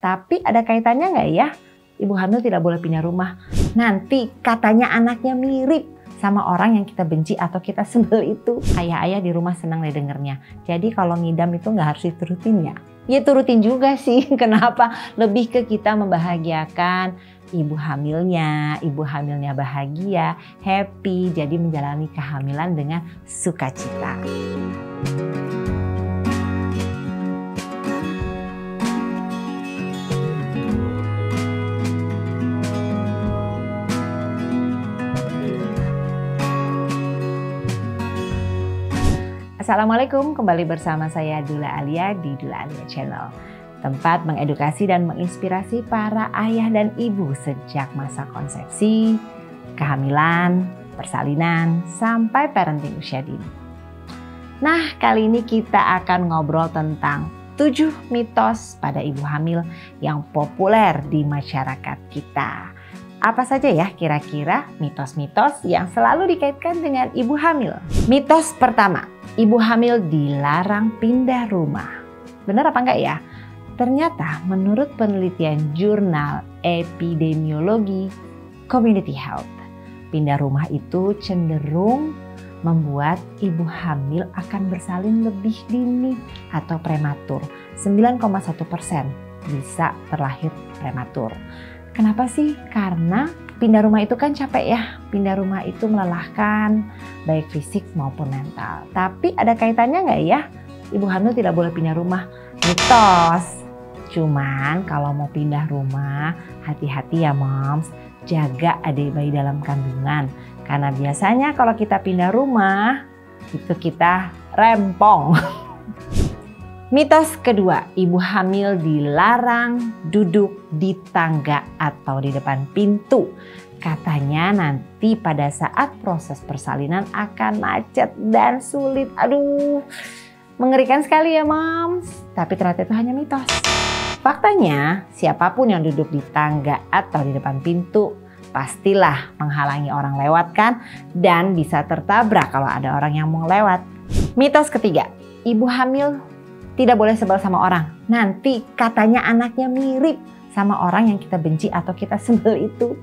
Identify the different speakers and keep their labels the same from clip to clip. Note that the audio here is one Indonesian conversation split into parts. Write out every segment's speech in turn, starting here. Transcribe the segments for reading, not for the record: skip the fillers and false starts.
Speaker 1: Tapi ada kaitannya nggak ya? Ibu hamil tidak boleh pindah rumah. Nanti katanya anaknya mirip sama orang yang kita benci atau kita sebel itu. Ayah-ayah di rumah senang deh dengernya. Jadi kalau ngidam itu nggak harus diturutin ya. Ya turutin juga sih. Kenapa? Lebih ke kita membahagiakan ibu hamilnya bahagia, happy, jadi menjalani kehamilan dengan sukacita. Assalamualaikum, kembali bersama saya Dula Alia di Dula Alia Channel. Tempat mengedukasi dan menginspirasi para ayah dan ibu sejak masa konsepsi, kehamilan, persalinan, sampai parenting usia dini. Nah, kali ini kita akan ngobrol tentang 7 mitos pada ibu hamil yang populer di masyarakat kita. Apa saja ya kira-kira mitos-mitos yang selalu dikaitkan dengan ibu hamil? Mitos pertama, ibu hamil dilarang pindah rumah. Benar apa enggak ya? Ternyata menurut penelitian jurnal epidemiologi Community Health, pindah rumah itu cenderung membuat ibu hamil akan bersalin lebih dini atau prematur. 9,1% bisa terlahir prematur. Kenapa sih? Karena pindah rumah itu kan capek ya. Pindah rumah itu melelahkan, baik fisik maupun mental. Tapi ada kaitannya nggak ya? Ibu hamil tidak boleh pindah rumah. Mitos. Cuman kalau mau pindah rumah, hati-hati ya moms. Jaga adik bayi dalam kandungan. Karena biasanya kalau kita pindah rumah, itu kita rempong. Mitos kedua, ibu hamil dilarang duduk di tangga atau di depan pintu. Katanya nanti pada saat proses persalinan akan macet dan sulit. Aduh, mengerikan sekali ya moms. Tapi ternyata itu hanya mitos. Faktanya, siapapun yang duduk di tangga atau di depan pintu pastilah menghalangi orang lewat kan, dan bisa tertabrak kalau ada orang yang mau lewat. Mitos ketiga, ibu hamil tidak boleh sebel sama orang. Nanti katanya anaknya mirip sama orang yang kita benci atau kita sebel itu.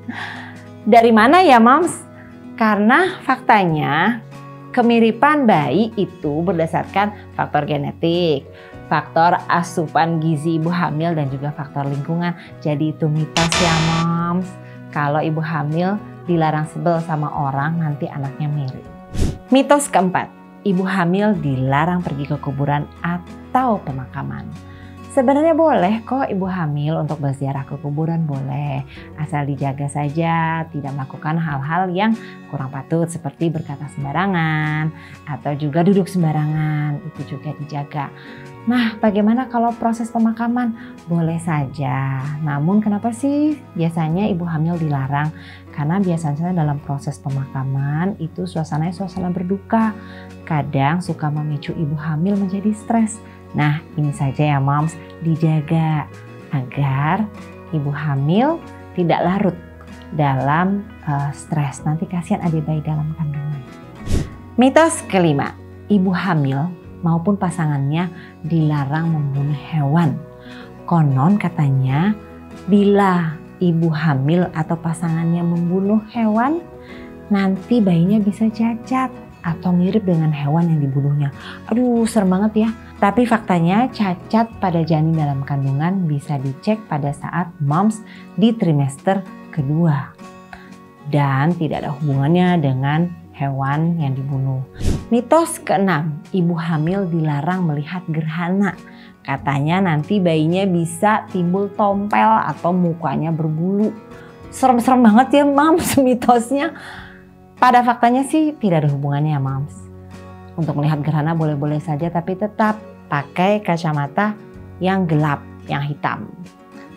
Speaker 1: Dari mana ya moms? Karena faktanya kemiripan bayi itu berdasarkan faktor genetik, faktor asupan gizi ibu hamil, dan juga faktor lingkungan. Jadi itu mitos ya moms. Kalau ibu hamil dilarang sebel sama orang, nanti anaknya mirip. Mitos keempat, ibu hamil dilarang pergi ke kuburan atau pemakaman. Sebenarnya boleh kok ibu hamil untuk berziarah ke kuburan, boleh. Asal dijaga saja, tidak melakukan hal-hal yang kurang patut seperti berkata sembarangan atau juga duduk sembarangan, itu juga dijaga. Nah, bagaimana kalau proses pemakaman? Boleh saja. Namun kenapa sih biasanya ibu hamil dilarang? Karena biasanya dalam proses pemakaman itu suasananya suasana berduka. Kadang suka memicu ibu hamil menjadi stres. Nah, ini saja ya moms, dijaga agar ibu hamil tidak larut dalam stres. Nanti kasihan adik bayi dalam kandungan. Mitos kelima, ibu hamil maupun pasangannya dilarang membunuh hewan. Konon katanya bila ibu hamil atau pasangannya membunuh hewan, nanti bayinya bisa cacat atau mirip dengan hewan yang dibunuhnya. Aduh, serem banget ya. Tapi faktanya cacat pada janin dalam kandungan bisa dicek pada saat moms di trimester kedua. Dan tidak ada hubungannya dengan hewan yang dibunuh. Mitos keenam, ibu hamil dilarang melihat gerhana. Katanya nanti bayinya bisa timbul tompel atau mukanya berbulu. Serem-serem banget ya moms mitosnya. Pada faktanya sih tidak ada hubungannya ya moms. Untuk melihat gerhana boleh-boleh saja, tapi tetap pakai kacamata yang gelap, yang hitam.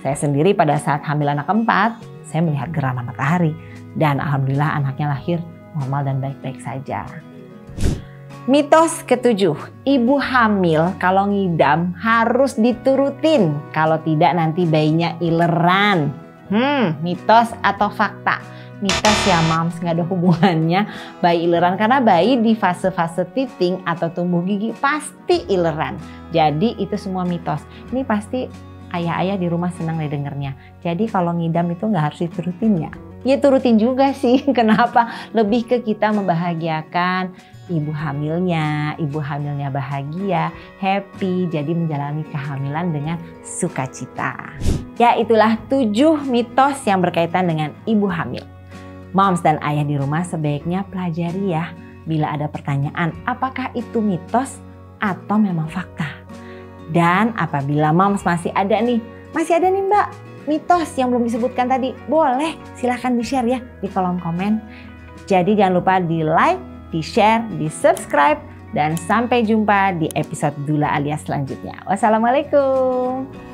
Speaker 1: Saya sendiri pada saat hamil anak keempat, saya melihat gerhana matahari. Dan alhamdulillah anaknya lahir normal dan baik-baik saja. Mitos ketujuh, ibu hamil kalau ngidam harus diturutin. Kalau tidak nanti bayinya ileran. Mitos atau fakta? Mitos ya moms, nggak ada hubungannya bayi ileran. Karena bayi di fase-fase teething atau tumbuh gigi pasti ileran. Jadi itu semua mitos. Ini pasti ayah-ayah di rumah senang deh dengernya. Jadi kalau ngidam itu nggak harus diturutin ya. Ya turutin juga sih. Kenapa? Lebih ke kita membahagiakan ibu hamilnya bahagia, happy, jadi menjalani kehamilan dengan sukacita. Ya, itulah 7 mitos yang berkaitan dengan ibu hamil. Moms dan ayah di rumah sebaiknya pelajari ya. Bila ada pertanyaan, apakah itu mitos atau memang fakta? Dan apabila moms masih ada nih Mbak, mitos yang belum disebutkan tadi, boleh silahkan di-share ya di kolom komen. Jadi jangan lupa di-like, di-share, di-subscribe, dan sampai jumpa di episode Dula Alia selanjutnya. Wassalamualaikum.